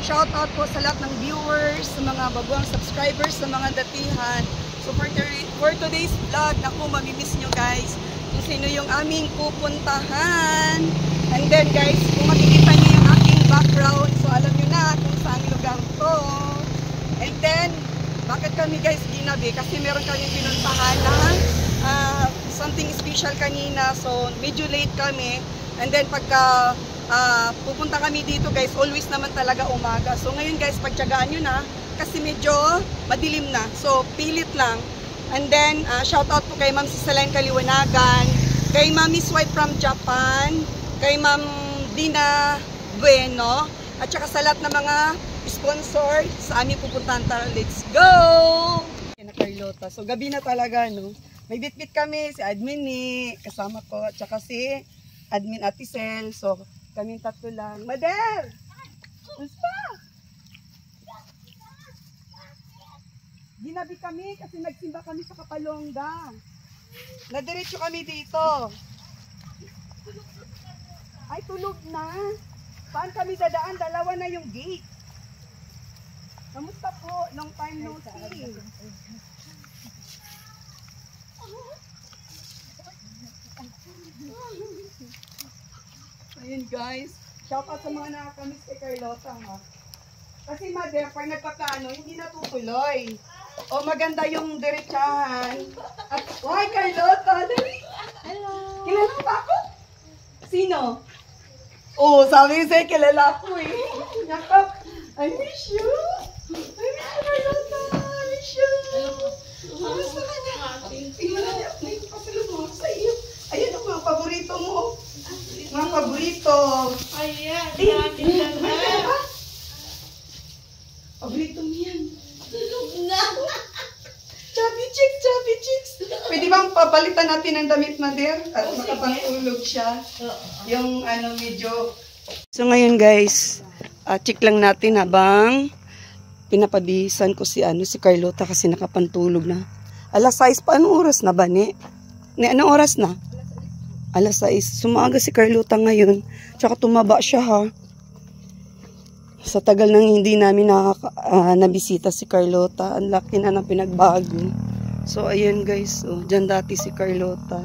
shout out po sa lahat ng viewers, sa mga baguang subscribers, sa mga datihan. So for today's vlog, naku, mamimiss nyo guys kung sino yung aming pupuntahan. And then guys, kung makikita nyo yung aking background, so alam nyo na kung saan lugar to. And then, bakit kami guys ginabi? Kasi meron kaming pinuntahan na something special kanina. So medyo late kami. And then pagka pupunta kami dito guys, always naman talaga umaga. So ngayon guys, pagtyagaan nyo na kasi medyo madilim na. So pilit lang. And then shout out po kay Ma'am Sisalain Kaliwanagan, kay Ma'am Miss White from Japan, kay Ma'am Dina Bueno, at saka sa lahat ng mga sponsor sa aming pupuntahan. Tara, let's go! Yan na Carlota. So gabi na talaga, no? May bit-bit kami, si Admin ni kasama ko, at saka si Admin Ate Sel. So kaming tatlo lang. Mader! Gusto? Ginabi kami kasi nagsimba kami sa Kapalongga. Nadiretso kami dito. Ay, tulog na. Saan kami dadaan? Dalawa na yung gate. Kamusta po? Long time no see. Ayun guys. Shout out sa mga nakakamiss kay Carlota ha. Kasi Mother, pag nagpapano, hindi natutuloy. O maganda yung diretsahan. At, why Carlota? Dali. Hello. Kilala mo ba ako? Sino? Oh, sabi ko sa'yo, kilala ko eh. Yakap. I miss you. I miss you, Carlota. I miss you. Kamusta ka na? Tingnan na niya. May pasalubong sa iyo. Ayan ang mga paborito mo. Mga paborito. Ayan. Paborito mo yan. Tulog na. Chubby chicks, chubby chicks. Pwede bang papalitan natin ng damit, Mother? At makapantulog siya. Yung ano, medyo... So ngayon guys, check lang natin habang pinapabihisan ko si Carlota kasi nakapantulog na. Alas 6 pa, anong oras na ba ni? Anong oras na? Alas 6. Sumaga si Carlota ngayon. Tsaka tumaba siya ha. Sa tagal nang hindi namin nabisita si Carlota, ang laki na ng pinagbago. So ayun guys, dyan dati si Carlota.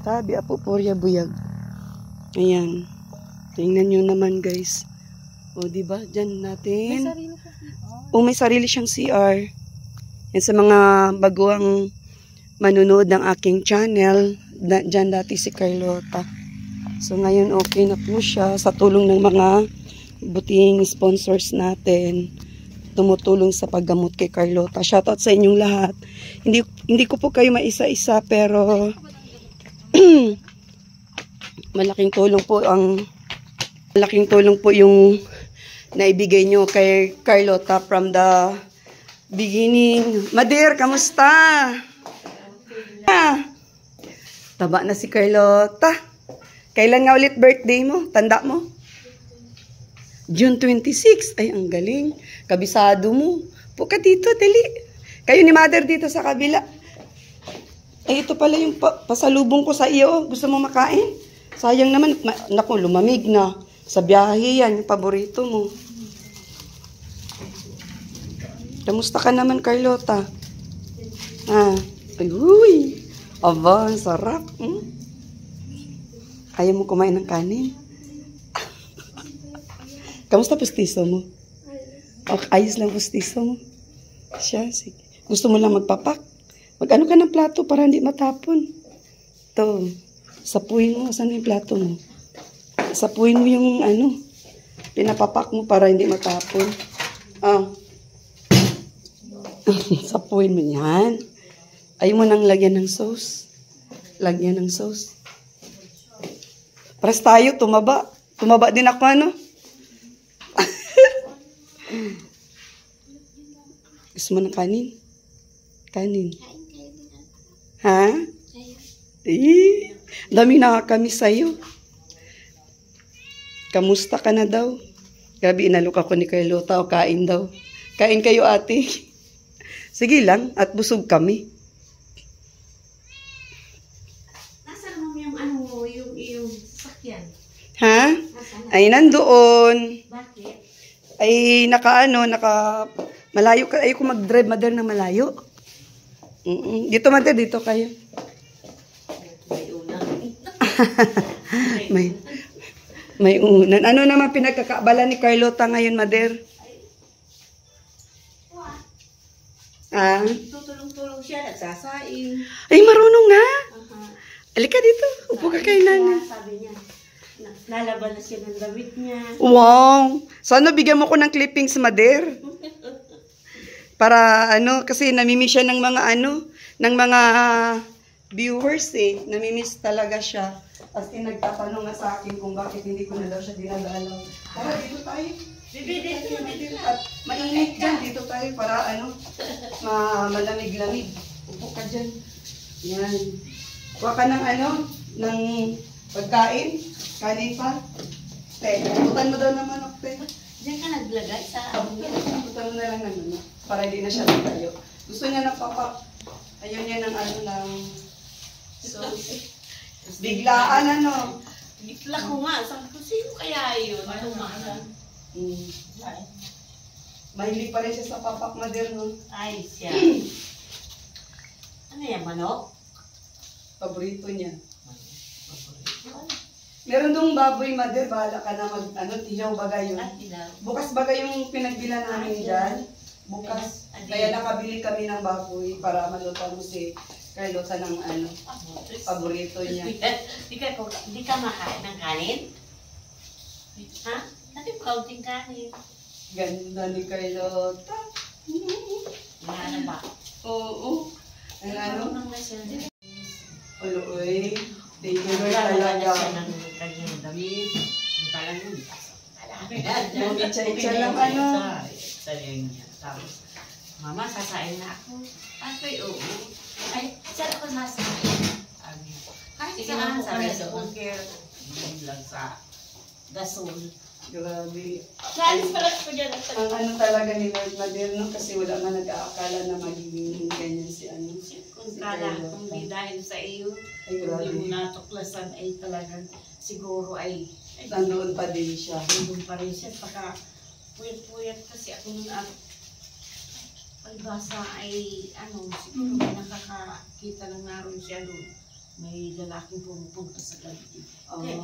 Tabi apo porya buyag. Ayan. Tingnan nyo naman guys. O diba, dyan natin. May sarili siyang CR. Yan sa mga baguang manunood ng aking channel, dyan dati si Carlota. So ngayon okay na po siya sa tulong ng mga buting sponsors natin, tumutulong sa paggamot kay Carlota. Shoutout sa inyong lahat. Hindi ko po kayo maisa-isa pero malaking tulong po yung naibigay nyo kay Carlota from the beginning. Mader, kamusta? Taba na si Carlota. Kailan nga ulit birthday mo? Tanda mo? June 26. Ay, ang galing. Kabisado mo. Puka dito, dali. Kayo ni Mother dito sa kabila. Ay, ito pala yung pasalubong ko sa iyo. Gusto mo makain? Sayang naman. Naku, lumamig na. Sa biyahe yan, yung paborito mo. Kamusta ka naman, Carlota? Ay, uy. Aba, ang sarap. Ayaw mo kumain ng kanin? Kamusta pustiso mo? Okay, ayos lang pustiso mo. Siya, sige. Gusto mo lang magpapak? Mag-ano ka ng plato para hindi matapon. Ito, sapuin mo. Saan yung plato mo? Sapuin mo yung pinapapak mo para hindi matapon. Sapuin mo yan. Ayaw mo nang lagyan ng sauce. Lagyan ng sauce. Paras tayo, tumaba. Tumaba din ako, Gusto mo ng kanin? Kanin. Ha? Daming nakakamiss sa'yo. Kamusta ka na daw? Grabe, inalok ako ni Carlota o kain daw. Kain kayo ate. Sige lang, at busog kami. Nasaan mo yung sasakyan? Ha? Ay, nandoon. Bakit? ay malayo ka. Ayoko mag-drive, mother, na malayo. Dito, mother, dito kayo. May unan. Ano naman pinagkakaabala ni Carlota ngayon, mother? Tutulong-tulong siya, nagsasaing. Ay, marunong na. Alika dito. Upo ka kay nanay. Sabi niya, nalaban na siya ng damit niya. Wow. Sana bigyan mo ko ng clippings, mother. Para kasi namimiss siya ng mga viewers eh. Namimiss talaga siya. As in, nagtatanong nga sa akin kung bakit hindi ko na daw siya dinadalaw. Tara, dito tayo. Dito. At mainit dyan. Dito tayo para malamig-lamig. Upo ka dyan. Yan. Kuha ka ng ng pagkain. Kanin pa. Butan mo daw ng manok, te. Diyan ka naglagay sa Butan mo na lang ng manok. Para hindi na siya tayo. Gusto niya ng ayaw niya ng sauce. Biglaan Bigla ko nga. Sabi ko, sino kaya yun? Mahilig pa rin siya sa papak, mother, no? Ay, siya. Ano yan, manok? Paborito niya. Meron dong baboy, mother. Bahala ka na tiyaw bagay yun. Bukas bagay yung pinagbila namin dyan. Bukas. Kaya nakabili kami ng baboy para maluto mo si Carlota ng paborito niya. Di ka makain ng kanin? Ha? Dati kaunting kanin. Ganda ni Carlota. Ano ba? Oo. Marunong na siya. Uloy. Thank you, Lord, Nalaban na talaga. siya ng kanyang damit. Ang talagang Itcha-itcha lang Itcha niya. Tapos, Mama, sasain na ako. Ay, oo. Ay, saan ako sasain? Kahit saan, sabi sa cooker. Hindi lang sa gasol. Grabe. Naalis pala ko dyan. Ang talaga ni Lord, mother, no? Kasi wala man nag-aakala na magiging ganyan si Kung kala, kung di dahil sa iyo, Ay, grabe. hindi mo natuklasan ay talagang siguro ay Nandoon pa din siya. nandun pa rin siya. Pagka puyat-puyat kasi ako nung pagbasa ay siguro may nakakakita lang naroon siya doon. May lalaking pumupunta sa gabi. Kaya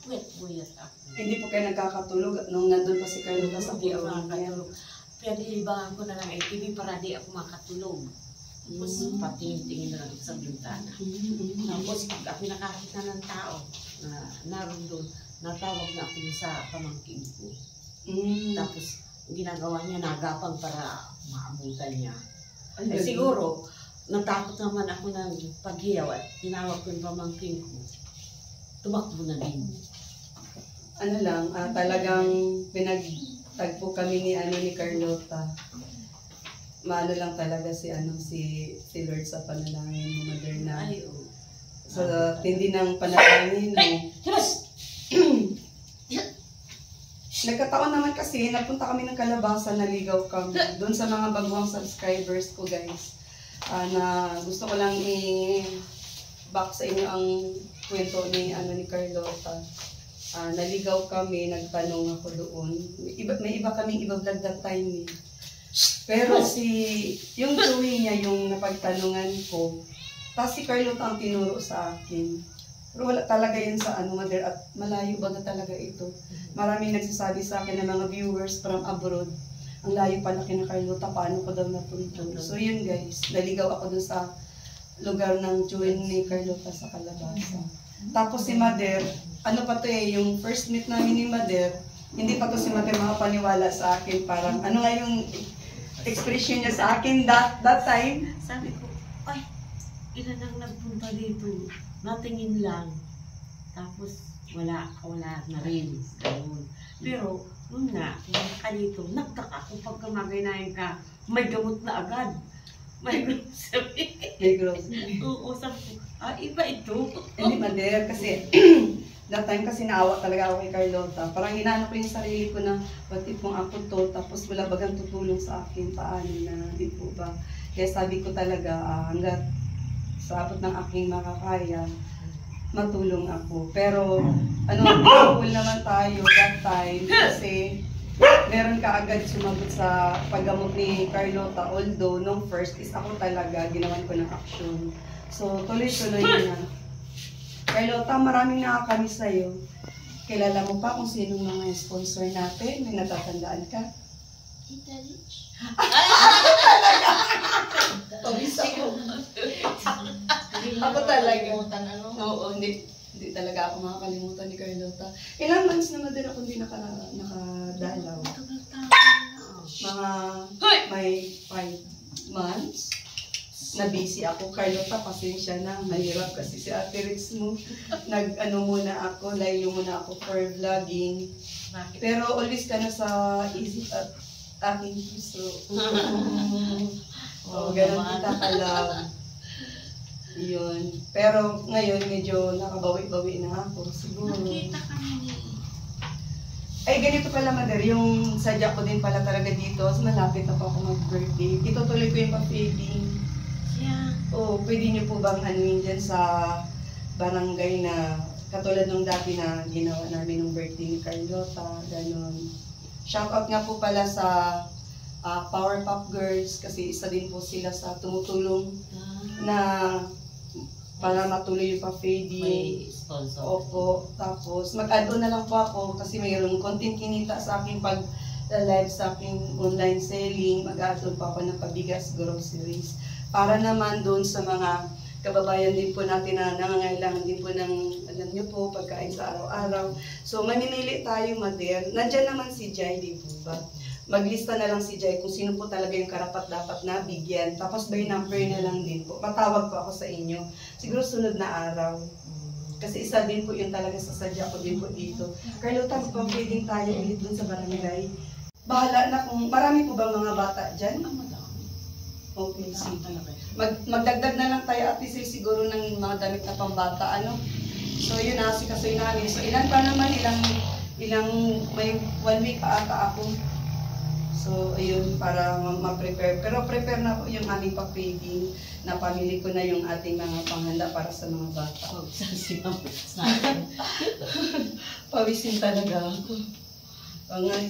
puyat-puyat ako. Hindi po kayo nagkakatulog nung nandun pa si Carlota sa Hindi ako kulungan. makakatulog. Kaya nilibangan ko na lang ay TV para di ako makatulog. Tapos patingin-tingin na lang ako sa bintana. Tapos pag ako nakakita ng tao na naroon doon, natawag na ako sa pamangkin ko. Tapos ginagawa niya, nagapang para maabutan niya. Ay, siguro, natakot naman ako ng paghiyaw at tinawag ko yung pamangkin ko. Tumakbo na din. Talagang pinagtagpo kami ni Carlota. Maano lang talaga si Lord sa panalangin mo, mother, na. Ay, oo. So, tindi ng panalangin mo. Nagkataon naman kasi, napunta kami ng Calabasan, naligaw kami. Doon sa mga baguhang subscribers ko, guys. Na gusto ko lang i-back sa inyo ang kwento ni Carlota. Naligaw kami, nagtanong ako doon. May iba kaming iba vlog that time eh. Pero yung Joey niya, yung napagtanungan ko, tapos si Carlota ang tinuro sa akin. Pero wala talaga yun sa mother, at malayo baga talaga ito. Maraming nagsasabi sa akin ng mga viewers from abroad, ang layo pala kina Carlota, paano ko daw napunto. So yun guys, naligaw ako dun sa lugar ng Joey ni Carlota sa Calabasan. Tapos si mother, yung first meet namin ni mother, hindi pa to si mother makapaniwala sa akin, parang nga yung expression niya sa akin that time. Sabi ko, ay, ilan ang nagpunta dito? Natingin lang. Tapos, wala na rin. Ganun. Pero, nung pumunta ka dito, nagtaka kung pagka magaynayan ka, may gamot na agad. May grocery. May grocery. Oo, sabi ko, iba ito. Hindi mother, kasi that time kasi naawa talaga ako kay Carlota. Parang inaano ko yung sarili ko na, what if kung ako to, tapos wala bagang tutulong sa akin, paano na, di po ba? Kaya sabi ko talaga, hanggat sa abot ng aking makakaya, matulong ako. Pero, grateful naman tayo that time kasi meron ka agad sumagot sa paggamot ni Carlota. Although, nung first is ako talaga, ginawan ko ng action. So, tuloy-tuloy na. Carlota, maraming nakakamiss sa'yo. Kilala mo pa kung sinong mga sponsor natin? May natatandaan ka? Tita Rich. Pabis ako. Ako talaga. Ano? Oo, hindi talaga ako makakalimutan ni Carlota. Ilang months naman din ako hindi nakadalaw. Mga may 5 months na busy ako. Carlota, pasensya na. Mahirap kasi si Ate Ritz mo. Muna ako for vlogging. Pero always ka na sa isip at aking puso. Ganun kita ka-love. Yun. Pero ngayon medyo nakabawi-bawi na ako siguro. Nakita kami. Ay, ganito pala, Mother. Yung sadya ko din pala talaga dito. Malapit na po ako mag-birthday. Itutuloy ko yung pa-fading. Yeah. Oo, pwede niyo po bang anuin dyan sa barangay na katulad nung dati na ginawa namin ng birthday ni Carlota. Ganon. Shoutout nga po pala sa Powerpuff Girls kasi isa din po sila sa tumutulong na para matuloy yung pa-fading. May sponsor. Opo. Tapos, mag-add-on na lang po ako kasi mayroong konting kinita sa aking pag-live sa aking online selling. Mag-add-on po ako ng pabigas groceries. Para naman doon sa mga kababayan din po natin na nangangailangan din po ng, alam niyo po, pagkain sa araw-araw. So, mamimili tayo, Mother. Nandyan naman si Jai, di po ba? Maglista na lang si Jai kung sino po talaga yung karapat-dapat na bigyan. Tapos by number na lang din po. Matawag po ako sa inyo. Siguro sunod na araw. Kasi isa din po yun talaga sa sadya ko din po dito. Carlota, magpapwedeng tayo ulit dun sa barangay. Bahala na kung marami po bang mga bata dyan? Okay, sige. Magdagdag na lang tayo at least siguro ng mga damit na pambata. Ano? So yun na, kasi namin. So ilan pa naman, ilang may 1 week pa ata ako. So, ayun, para ma-prepare. Pero prepare na po yung aming pa-fading. Napamili ko na yung ating mga panghanda para sa mga bata. Pawisin talaga ako.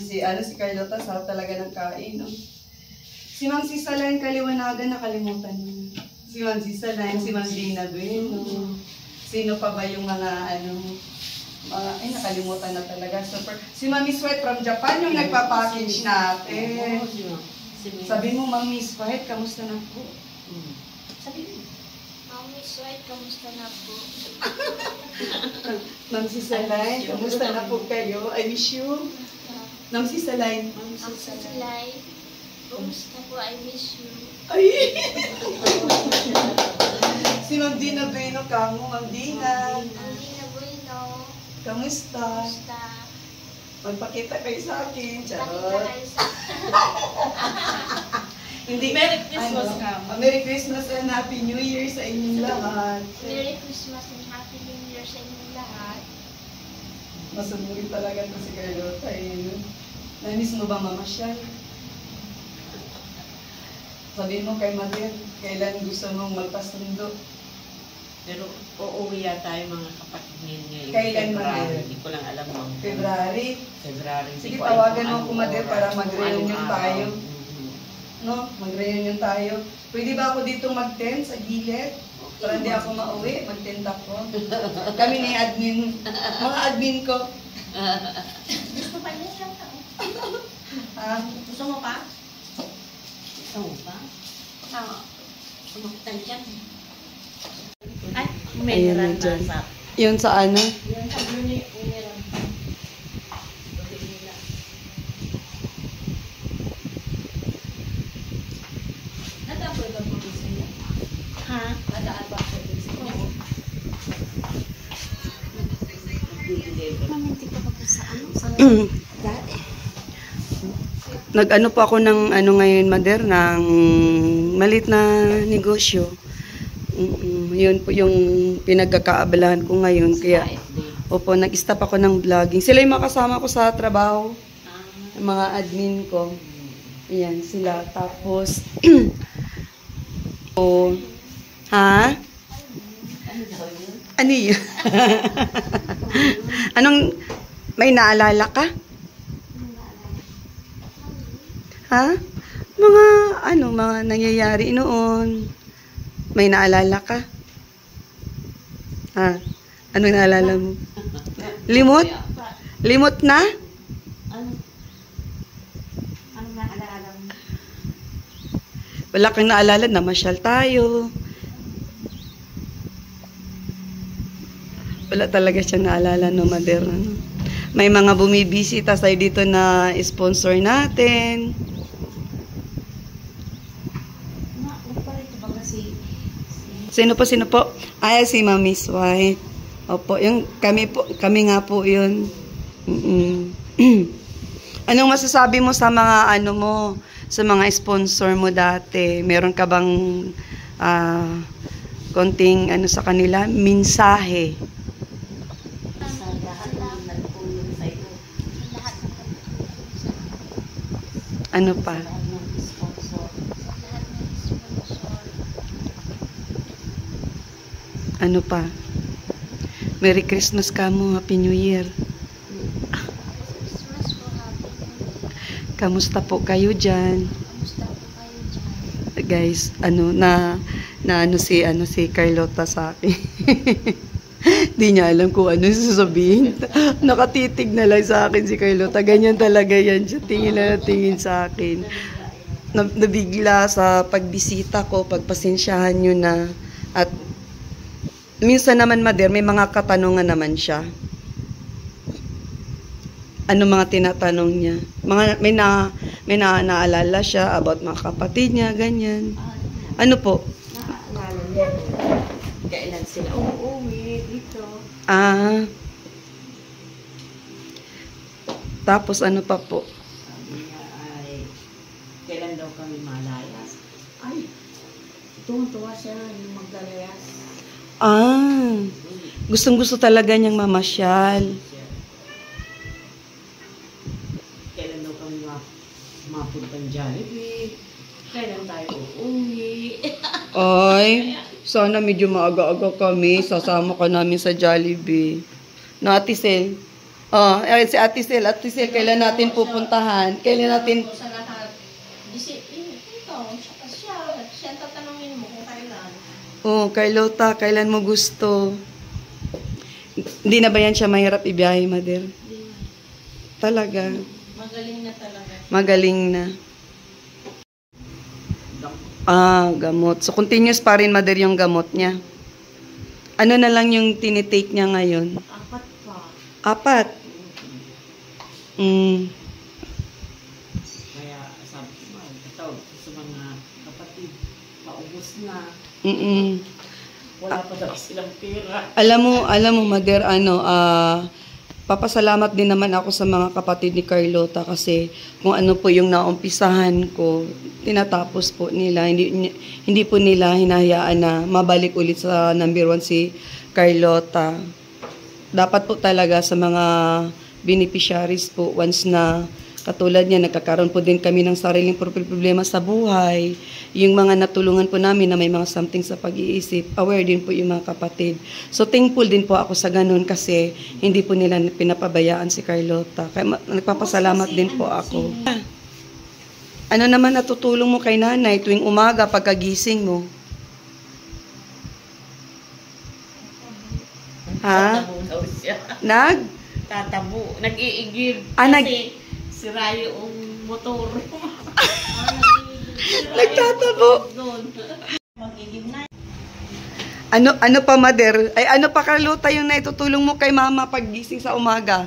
Si Carlota, sarap talaga ng kain. No? Si Ma'am Sisalain Kaliwanagan, nakalimutan niyo. Si Ma'am Sisalain, si Ma'am Dina Bueno. Sino pa ba yung mga ay, nakalimutan na talaga. Super. Si Mami Sweat from Japan yung nagpa-package natin. Sabi mo, Mami Sweat, kamusta na po? Sabi mo, Mami Sweat, kamusta na po? Ma'am Sisalay, kamusta na po kayo? I miss you. Ma'am Sisalay. Ma'am Sisalay, kamusta po? I miss you. Ay! Si Ma'am Dina Bueno, kamo, Ma'am Dina. Kamusta? Kamusta? Magpakita kayo sa akin. Pakita Charot. kayo sa Hindi. Merry Christmas ka. Merry Christmas and Happy New Year sa inyong lahat. Merry Christmas and Happy New Year sa inyong lahat. Masunurin talaga ito si Carlota. Na-miss mo ba mamasyal? Sabihin mo kay Mother, kailan gusto mong magpasundo? Pero uuwi yata yung mga kapatid ngayon. Kailan, February. Mother? Hindi ko lang alam mo. February? February. Sige, tawagan mo ako, Mother, para mag-reunion tayo. No? Mag-reunion tayo. Pwede ba ako dito mag-tent sa gilid? Para hindi ako mauwi, mag-tent ako. Kami ni admin, mga admin ko. Gusto pa niya lang ako. Gusto mo pa? Gusto mo pa? Sumaktan dyan. Ay, Ayan na dyan. Yun sa ano? Yun sa meron. Nadaan ba po siya? Ha? Nadaan ba po siya? Maminti ka pa po sa ano? Nag-ano po ako ng ngayon, Mother, ng malit na negosyo. Yun po yung pinagkakaabalahan ko ngayon. Kaya, opo, nag-stop ako ng vlogging. Sila yung makasama ko sa trabaho. Yung mga admin ko. Ayan, sila. Tapos, ha? Ano yun? Anong, may naalala ka? Ha? Mga nangyayari noon. May naalala ka? Ha? Ano naalala mo? Limot? Limot na? Ano naalala mo? Wala kang naalala na masyal tayo. Wala talaga siya naalala no, Mother. Ano? May mga bumibisita sa'yo dito na sponsor natin. Sino po? Ay, si Mami's White. Opo, kami nga po yun. Anong masasabi mo sa mga sa mga sponsor mo dati? Meron ka bang konting sa kanila? Mensahe? Sa lahat ng nagtulong sa iyo. Ano pa? Lahat ng sponsor. Ano pa? Merry Christmas ka mo, Happy New Year. Christmas po, happy New Year. Kamusta po kayo dyan? Kamusta po kayo dyan? Guys, si Carlota sa akin. Di niya alam kung ano sasabihin. Nakatitig na lang sa akin si Carlota. Ganyan talaga yan siya. Tingin na tingin sa akin. Nabigla sa pagbisita ko, pagpasensyahan nyo na. At minsan naman, Mother, may mga katanungan naman siya. Ano mga tinatanong niya? May naalala siya about mga kapatid niya, ganyan. Ano po? Naalala niya. Kailan sila uuwi dito. Tapos ano pa po? Sabi niya ay, kailan daw kami malayas? Ay, tuwa siya yung maglalayas. Gustong-gusto talaga niyang mamasyal. Kailan daw kami mapuntang Jollibee? Kailan tayo uuwi? Ay, sana medyo maaga-aga kami. Sasama ka namin sa Jollibee. No, Ate Sel? Si Ate Sel. Ate Sel, kailan natin pupuntahan? Kailan natin... Sa lahat. Ikaw, siya tatanungin mo kung kailan. Carlota, kailan mo gusto? Hindi na ba yan siya mahirap ibiyahe, Mother? Talaga. Magaling na talaga. Magaling na. Gamot. So, continuous pa rin, Mother, yung gamot niya. Ano na lang yung tinitake niya ngayon? 4 pa. 4? Kaya sabi ko, ito, sa mga kapatid, paubos na. Wala pa daw silang pera. Alam mo, Mother, papasalamat din naman ako sa mga kapatid ni Carlota kasi kung ano po yung naumpisahan ko, tinatapos po nila. Hindi po nila hinahayaan na mabalik ulit sa number 1 si Carlota. Dapat po talaga sa mga beneficiaries po, once na katulad niya, nagkakaroon po din kami ng sariling problema sa buhay. Yung mga natulungan po namin na may mga something sa pag-iisip, aware din po yung mga kapatid. So, thankful din po ako sa ganun kasi hindi po nila pinapabayaan si Carlota. Kaya nagpapasalamat din po ako. Ano naman natutulong mo kay nanay tuwing umaga pagkagising mo? Ha? Tatabo daw siya. Tatabo. Nag-iigib. Kasi sira yung motor. Nagtatabo. Mag-igib na. Ano pa, Mother? Ay, ano pa, Carlota, yung naitutulong mo kay mama paggising sa umaga?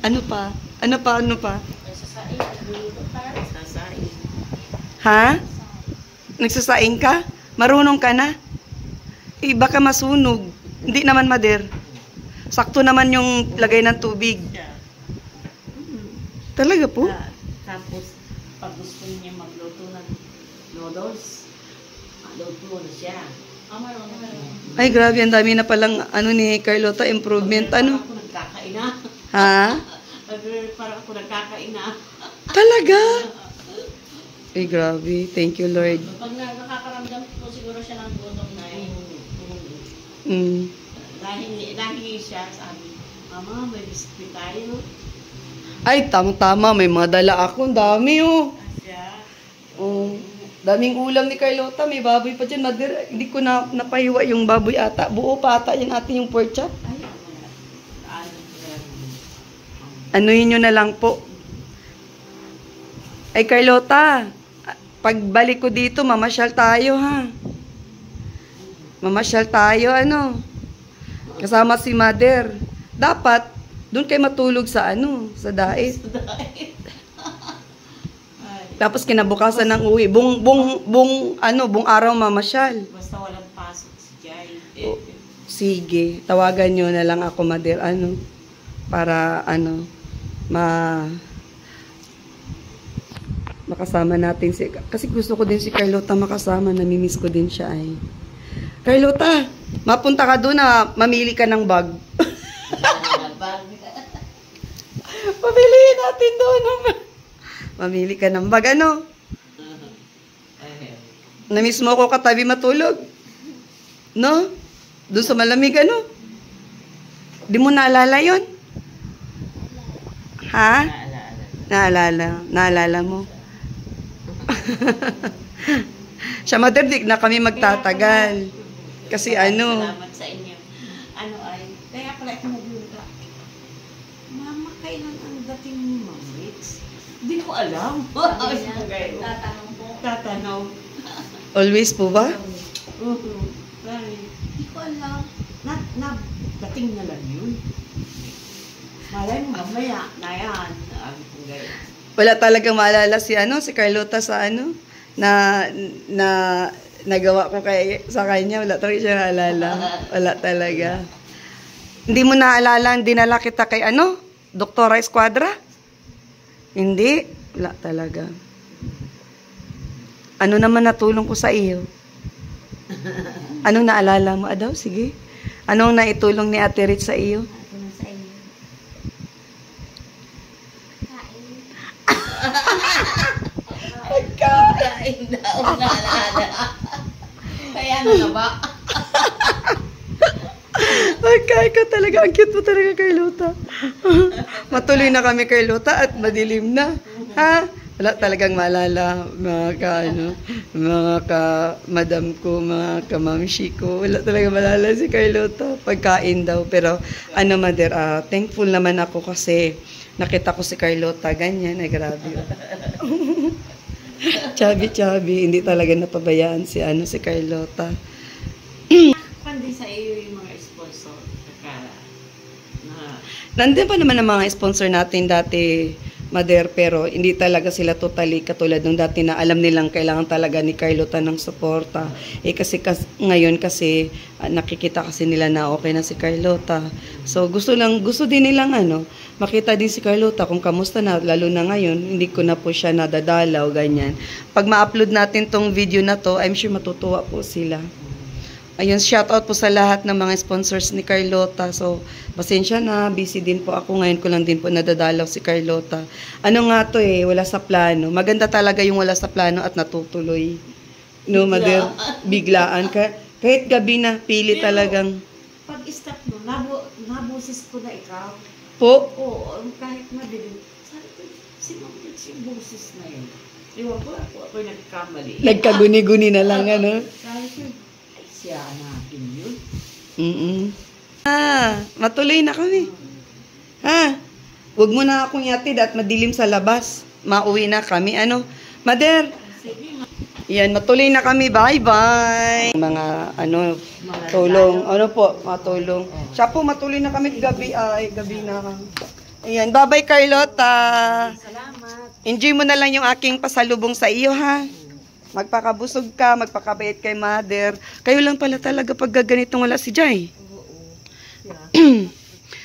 Ano pa? Ano pa? Sasain. Ha? Nagsasaing ka? Marunong ka na? Baka masunog. Hindi naman, Mother. Sakto naman yung lagay ng tubig. Talaga po? Tapos, pag gusto niya magluto ng noodles, luto na siya. Marunong. Ay, grabe. Ang dami na palang ni Carlota, improvement. Ano? Ako nagkakaina. Ha? Parang ako nagkakaina. Talaga? Ay, grabe. Thank you, Lord. Pag nakakaramdam po siguro siya ng gutom na yun. Mm. Dahil siya, sabi, Mama, may biskuit tayo. Ay, tama-tama. May mga dala ako. Ang dami, oh. Asya. Oh. Daming ulam ni Carlota. May baboy pa dyan. Mother, hindi ko na napahiwa yung baboy ata. Buo pa ata yan ate yung pork chop. Anuhin nyo na lang po. Ay, Carlota, pagbalik ko dito, mamasyal tayo, ha? Mamasyal tayo, ano? Kasama si Mother. Dapat, doon kayo matulog sa, ano, sa dait. Tapos kinabukasan ng uwi. Buong araw mamasyal. Basta walang pasok si Jai. Oh, sige, tawagan nyo na lang ako, Mother, ano, para, ano, makasama natin si, kasi gusto ko din si Carlota makasama, namimiss ko din siya ay. Carlota, mapunta ka doon na mamili ka ng bag. Pamilihin natin doon. Mamili ka ng bag, ano? Namiss mo ako katabi matulog. No? Doon sa malamig, ano? Di mo naalala yun? Ha? Naalala mo? Siya, Mother, di na kami magtatagal. Kasi ano? Salamat sa inyo. Ano ay, kaya pala ito nagluto. Mama, kailan ang dating ni Ma'am Ritz? Hindi ko alam. Tatanong po. Tatanong. Always po ba? Hindi ko alam. Dating na lang yun. Malay mo, mamaya na yan. Sabi ko gaya. Wala talagang maalala si si Carlota sa na nagawa ko sa kanya. Wala talaga siya naalala. Wala talaga. Hindi mo naalala, dinala kita kay Doktora Esquadra? Hindi. Wala talaga. Ano naman natulong ko sa iyo? Anong naalala mo? Daw, sige. Anong naitulong ni Ate Ritz sa iyo? Pagkain daw, naalala. Kaya ano na ba? Pagkain ko talaga. Ang cute mo talaga, Carlota. Matuloy na kami, Carlota, at madilim na. Ha? Wala talagang maalala, mga ka-madam ko, mga ka-mamshi ko. Wala talagang maalala si Carlota. Pagkain daw. Pero, Mother, thankful naman ako kasi nakita ko si Carlota. Ganyan, ay grabe. Chubby. Hindi talaga napabayaan si Carlota. Pandi sa iyo yung mga sponsor. Nandun pa naman ang mga sponsor natin dati, Mother, pero hindi talaga sila totally katulad nung dati na alam nilang kailangan talaga ni Carlota ng suporta. Kasi ngayon kasi nakikita kasi nila na okay na si Carlota. So gusto din nilang makita din si Carlota kung kamusta na, lalo na ngayon, hindi ko na po siya nadadalaw, ganyan. Pag ma-upload natin tong video na to, I'm sure matutuwa po sila. Ayun, shoutout po sa lahat ng mga sponsors ni Carlota. So, pasensya na, busy din po ako. Ngayon ko lang din po nadadalaw si Carlota. Ano nga to wala sa plano. Maganda talaga yung wala sa plano at natutuloy. No, Mother? Biglaan. Kahit gabi na, pili talagang. Pag-stop mo, nabusis ko na ikaw. Po? Oo, kahit madilim. Sabi ko, sinunod si boses na yun. Iwan ko, ako nagkamali. Nagkaguni-guni na lang, Sabi ko, ay siya natin yun. Matuloy na kami. Huwag mo na akong yatid at madilim sa labas. Mauwi na kami. Mother? Sige. Yan, matuloy na kami. Bye-bye. Mga, tulong. Mga tulong. Siya po, matuloy na kami. Gabi na. Ayan, bye-bye, Carlota. Salamat. Enjoy mo na lang yung aking pasalubong sa iyo, ha? Magpakabusog ka, magpakabait kay Mother. Kayo lang pala talaga pag ganitong wala si Jai.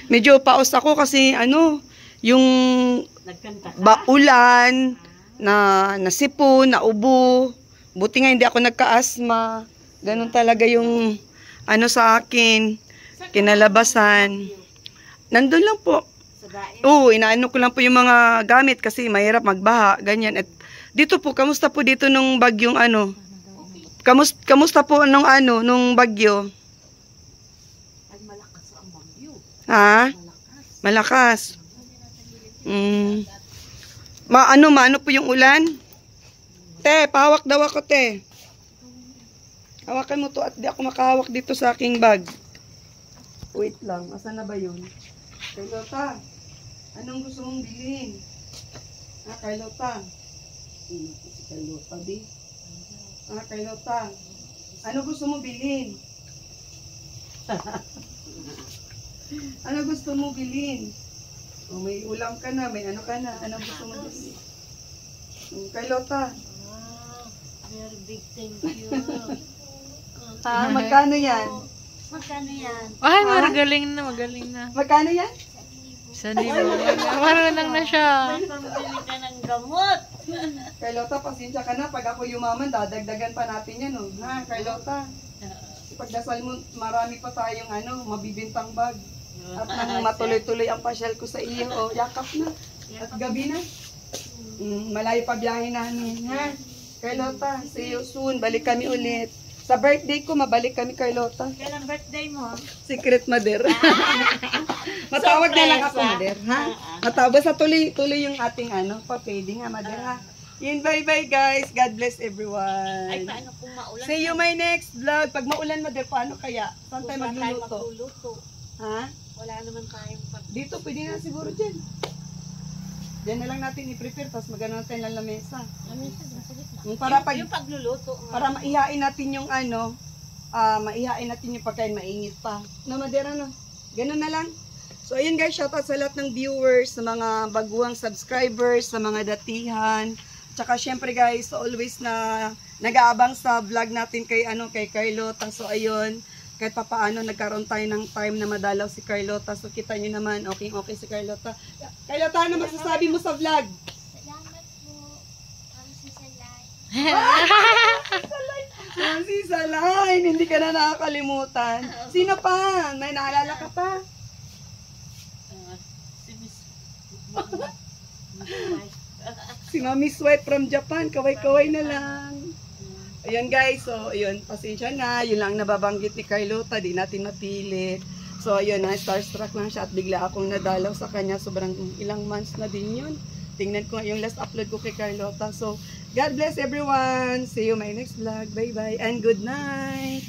Medyo paos ako kasi, yung ulan, nasipon, naubo. Buti nga hindi ako nagka-asthma. Ganun talaga yung sa akin. Kinalabasan. Nandun lang po. Oo, inaano ko lang po yung mga gamit kasi mahirap magbaha. Ganyan. At dito po, kamusta po dito nung bagyong Kamusta po nung bagyo? Ay, malakas ang bagyo. Ha? Malakas. Malakas. Maano po yung ulan? Te, pahawak daw ako, te. Hawakan mo to at di ako makahawak dito sa aking bag. Wait lang, asan na ba yun? Carlota, anong gusto mong bilhin? Carlota. Si Carlota, di. Carlota, ano gusto mong bilhin? Ano gusto mong bilhin? Oh, may ulam ka na, may ano ka na. Ano gusto mong bilhin? Carlota. Very big thank you. Magkano yan? Magkano yan? Ay, magaling na. Magkano yan? 1,000. Marunong na siya. May pambili ka ng gamot. Carlota, pasensya ka na. Pag ako yumaman, dadagdagan pa natin yan. Oh. Ha, Carlota? Pagdasal mo, marami pa tayong mabibintang bag. At nang matuloy-tuloy ang pasyal ko sa iyo. Oh, yakap na. At gabi na. Malayo pa biyahe namin. Ha? Carlota, see you soon. Balik kami ulit. Sa birthday ko, mabalik kami, Carlota. Kailan birthday mo? Secret, Mother. Matawag na lang ako, Mother. Ha? Matawag. Basta tuloy yung ating pa-fading, ha, Mother, ha? Yun, bye-bye, guys. God bless everyone. Ay, paano kung maulan? See you my next vlog. Pag maulan, Mother, paano kaya? Saan tayo Kung saan tayo magluluto? magluluto. Ha? Wala naman tayong pag... Dito, pwede na siguro dyan. Diyan na lang natin i-prepare, tapos magano natin lang lamesa. Para Yung pagluluto nga. para maihain natin yung maihain natin yung pagkain, mainit pa. No, Madera, no? Ganun na lang. So, ayun guys, shoutout sa lahat ng viewers, sa mga baguang subscribers, sa mga datihan. Tsaka syempre guys, always na nag-aabang sa vlog natin kay Carlota. So, ayun, kahit papaano nagkaroon tayo ng time na madalaw si Carlota. So, kita nyo naman, okay si Carlota. Carlota, ano masasabi mo sa vlog? Salamat po. Si Salay. Si Salay, hindi ka na nakakalimutan. Sino pa? May naalala ka pa? Si Miss... Si Mami Sweat from Japan, kaway-kaway na lang. Ayun guys, so ayun, pasensya na, yun lang nababanggit ni Carlota, di natin mapilit. So ayun, starstruck lang siya at bigla akong nadalaw sa kanya, sobrang ilang months na din yun. Tingnan ko yung last upload ko kay Carlota. So, God bless everyone. See you my next vlog. Bye-bye and good night.